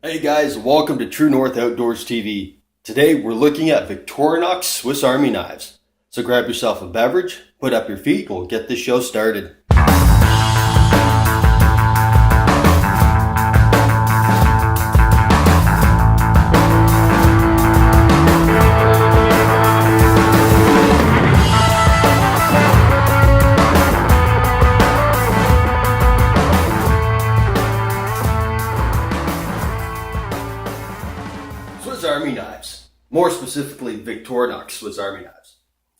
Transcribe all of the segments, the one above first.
Hey guys, welcome to True North Outdoors TV. Today we're looking at Victorinox Swiss Army knives. So grab yourself a beverage, put up your feet, and we'll get this show started. Swiss Army knives, more specifically Victorinox Swiss Army knives.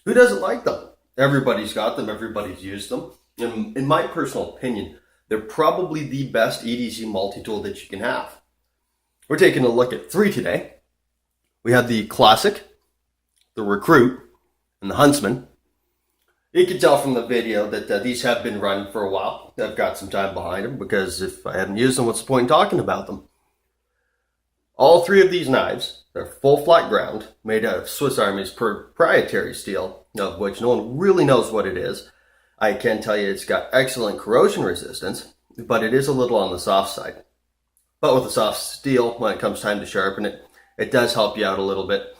Who doesn't like them? Everybody's got them, everybody's used them. In my personal opinion, they're probably the best EDC multi-tool that you can have. We're taking a look at three today. We have the Classic, the Recruit, and the Huntsman. You can tell from the video that these have been running for a while. I've got some time behind them because if I haven't used them, what's the point in talking about them? All three of these knives are full flat ground, made out of Swiss Army's proprietary steel, of which no one really knows what it is. I can tell you it's got excellent corrosion resistance, but it is a little on the soft side. But with the soft steel, when it comes time to sharpen it, it does help you out a little bit.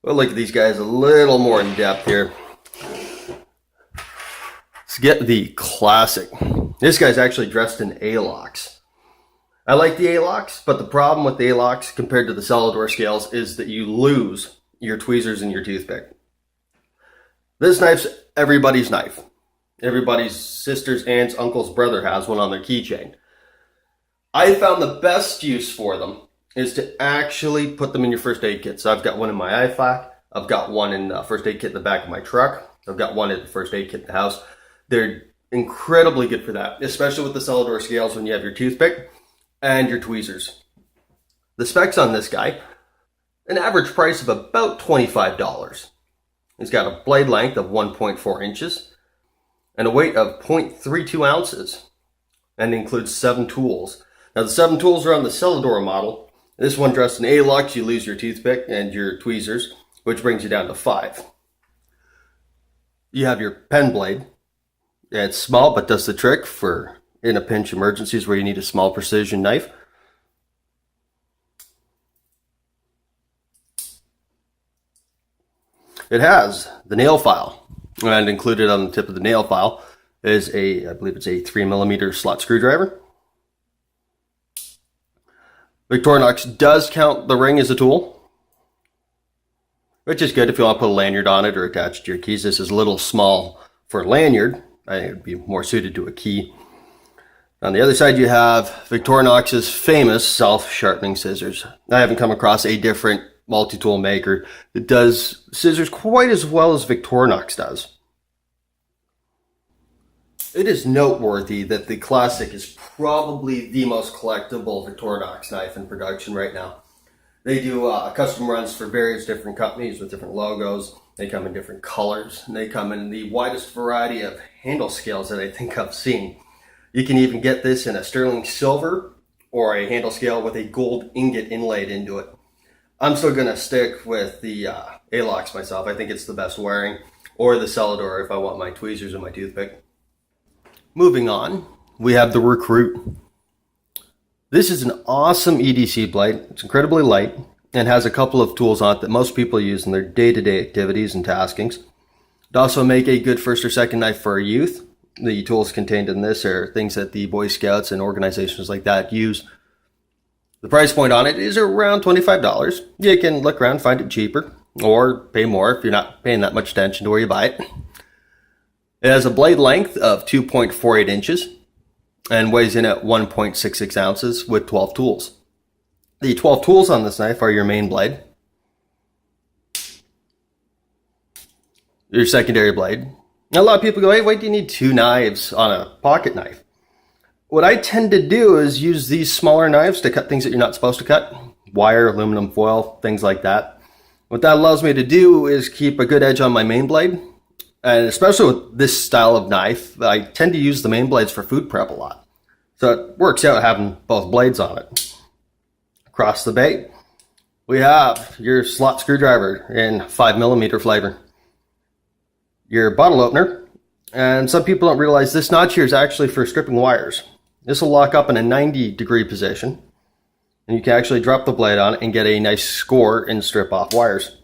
We'll look at these guys a little more in depth here. Let's get the Classic. This guy's actually dressed in Alox. I like the Alox, but the problem with the Alox compared to the Cellidor scales is that you lose your tweezers and your toothpick. This knife's everybody's knife. Everybody's sister's, aunt's, uncle's brother has one on their keychain. I found the best use for them is to actually put them in your first aid kit. So I've got one in my IFAC. I've got one in the first aid kit in the back of my truck. I've got one in the first aid kit in the house. They're incredibly good for that, especially with the Cellidor scales when you have your toothpick and your tweezers. The specs on this guy, an average price of about $25. He's got a blade length of 1.4 inches and a weight of 0.32 ounces and includes 7 tools. Now the 7 tools are on the Cellidor model. This one dressed in Alox, you lose your toothpick and your tweezers, which brings you down to 5. You have your pen blade. It's small but does the trick for in a pinch emergencies where you need a small precision knife. It has the nail file, and included on the tip of the nail file is I believe it's a 3mm slot screwdriver. Victorinox does count the ring as a tool, which is good if you want to put a lanyard on it or attach it to your keys. This is a little small for a lanyard. I think it would be more suited to a key. On the other side, you have Victorinox's famous self-sharpening scissors. I haven't come across a different multi-tool maker that does scissors quite as well as Victorinox does. It is noteworthy that the Classic is probably the most collectible Victorinox knife in production right now. They do custom runs for various different companies with different logos. They come in different colors. And they come in the widest variety of handle scales that I think I've seen. You can even get this in a sterling silver or a handle scale with a gold ingot inlaid into it. I'm still going to stick with the Alox myself. I think it's the best wearing, or the Cellidor if I want my tweezers and my toothpick. Moving on, we have the Recruit. This is an awesome EDC blade. It's incredibly light and has a couple of tools on it that most people use in their day-to-day activities and taskings. It also make a good first or second knife for a youth. The tools contained in this are things that the Boy Scouts and organizations like that use. The price point on it is around $25. You can look around, find it cheaper, or pay more if you're not paying that much attention to where you buy it. It has a blade length of 2.48 inches and weighs in at 1.66 ounces with 12 tools. The 12 tools on this knife are your main blade, your secondary blade. A lot of people go, hey, why do you need 2 knives on a pocket knife? What I tend to do is use these smaller knives to cut things that you're not supposed to cut. Wire, aluminum foil, things like that. What that allows me to do is keep a good edge on my main blade. And especially with this style of knife, I tend to use the main blades for food prep a lot. So it works out having both blades on it. Across the bay, we have your slot screwdriver in 5mm flavor. Your bottle opener, and some people don't realize this notch here is actually for stripping wires. This will lock up in a 90-degree position. And you can actually drop the blade on it and get a nice score and strip off wires.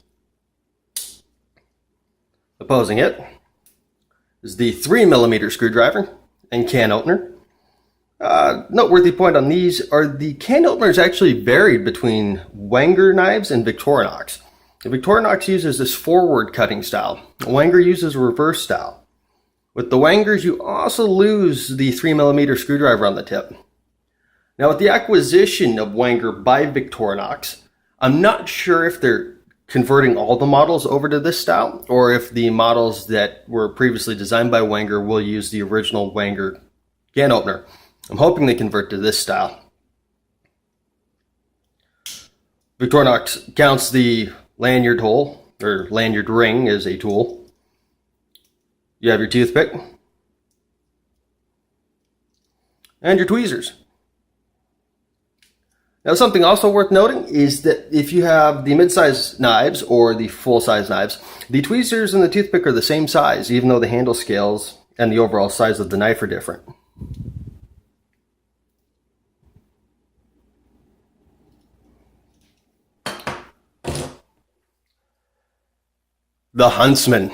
Opposing it is the 3mm screwdriver and can opener. Noteworthy point on these are the can openers actually varied between Wenger knives and Victorinox. The Victorinox uses this forward cutting style. Wenger uses a reverse style. With the Wengers, you also lose the 3mm screwdriver on the tip. Now, with the acquisition of Wenger by Victorinox, I'm not sure if they're converting all the models over to this style, or if the models that were previously designed by Wenger will use the original Wenger can opener. I'm hoping they convert to this style. Victorinox counts the lanyard hole, or lanyard ring, as a tool. You have your toothpick and your tweezers. Now, something also worth noting is that if you have the mid-size knives or the full-size knives, the tweezers and the toothpick are the same size, even though the handle scales and the overall size of the knife are different. The Huntsman.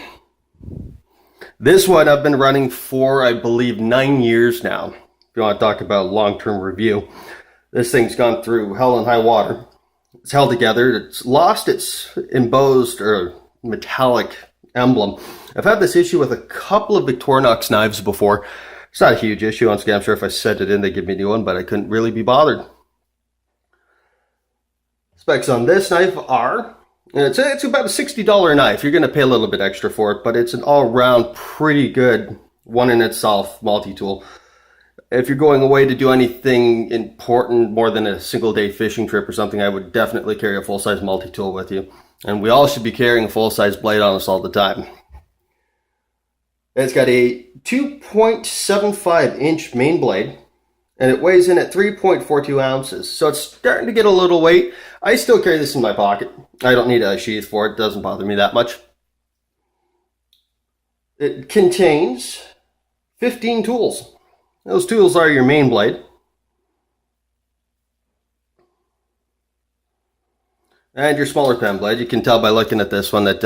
This one I've been running for, I believe, 9 years now. If you want to talk about long-term review. This thing's gone through hell and high water. It's held together. It's lost its embossed or metallic emblem. I've had this issue with a couple of Victorinox knives before. It's not a huge issue. Once again, I'm sure if I sent it in, they'd give me a new one, but I couldn't really be bothered. Specs on this knife are, it's about a $60 knife. You're going to pay a little bit extra for it, but it's an all-round pretty good one-in-itself multi-tool. If you're going away to do anything important more than a single day fishing trip or something, I would definitely carry a full-size multi-tool with you. And we all should be carrying a full-size blade on us all the time. It's got a 2.75-inch main blade, and it weighs in at 3.42 ounces. So it's starting to get a little weight. I still carry this in my pocket. I don't need a sheath for it. It doesn't bother me that much. It contains 15 tools. Those tools are your main blade, and your smaller pen blade. You can tell by looking at this one that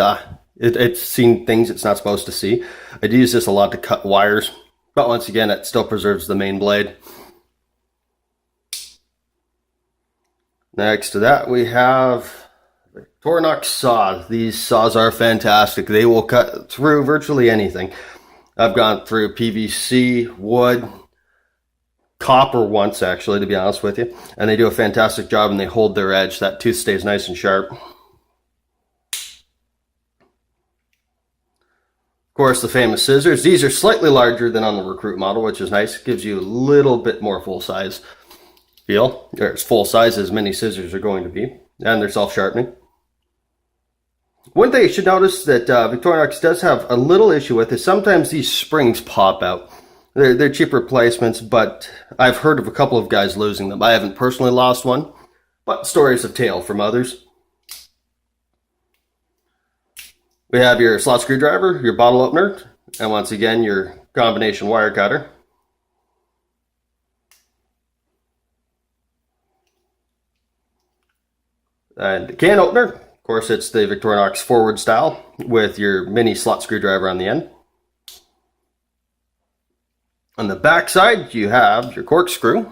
it's seen things it's not supposed to see. I do use this a lot to cut wires, but once again, it still preserves the main blade. Next to that, we have the Tornux Saw. These saws are fantastic. They will cut through virtually anything. I've gone through PVC, wood, copper once, actually, to be honest with you, and they do a fantastic job, and they hold their edge. That tooth stays nice and sharp. Of course, the famous scissors. These are slightly larger than on the Recruit model, which is nice. It gives you a little bit more full-size feel, or as full-size as many scissors are going to be, and they're self-sharpening. One thing you should notice that Victorinox does have a little issue with is sometimes these springs pop out. They're cheap replacements, but I've heard of a couple of guys losing them. I haven't personally lost one, but stories have told from others. We have your slot screwdriver, your bottle opener, and once again, your combination wire cutter. And the can opener, of course, it's the Victorinox forward style with your mini slot screwdriver on the end. On the back side, you have your corkscrew.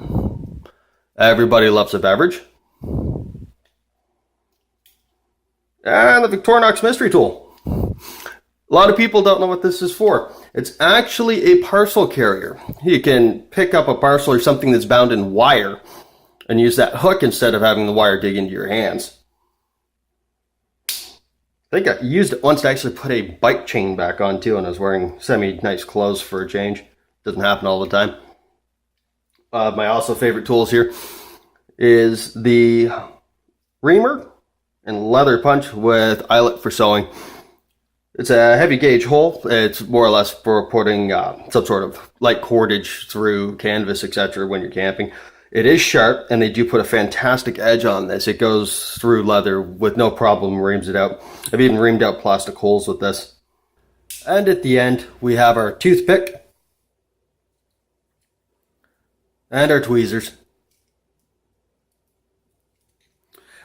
Everybody loves a beverage. And the Victorinox mystery tool. A lot of people don't know what this is for. It's actually a parcel carrier. You can pick up a parcel or something that's bound in wire and use that hook instead of having the wire dig into your hands. I think I used it once to actually put a bike chain back on too, and I was wearing semi-nice clothes for a change. Doesn't happen all the time. My also favorite tools here is the reamer and leather punch with eyelet for sewing. It's a heavy gauge hole. It's more or less for putting some sort of light cordage through canvas, etc. when you're camping. It is sharp, and they do put a fantastic edge on this. It goes through leather with no problem, reams it out. I've even reamed out plastic holes with this. And at the end, we have our toothpick and our tweezers.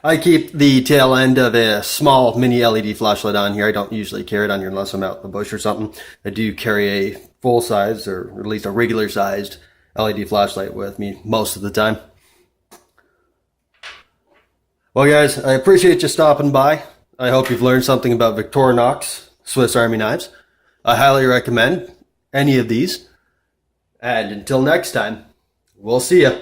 I keep the tail end of a small mini LED flashlight on here. I don't usually carry it on here unless I'm out in the bush or something. I do carry a full size, or at least a regular sized LED flashlight with me most of the time. Well guys, I appreciate you stopping by. I hope you've learned something about Victorinox Swiss Army knives. I highly recommend any of these. And until next time, we'll see ya.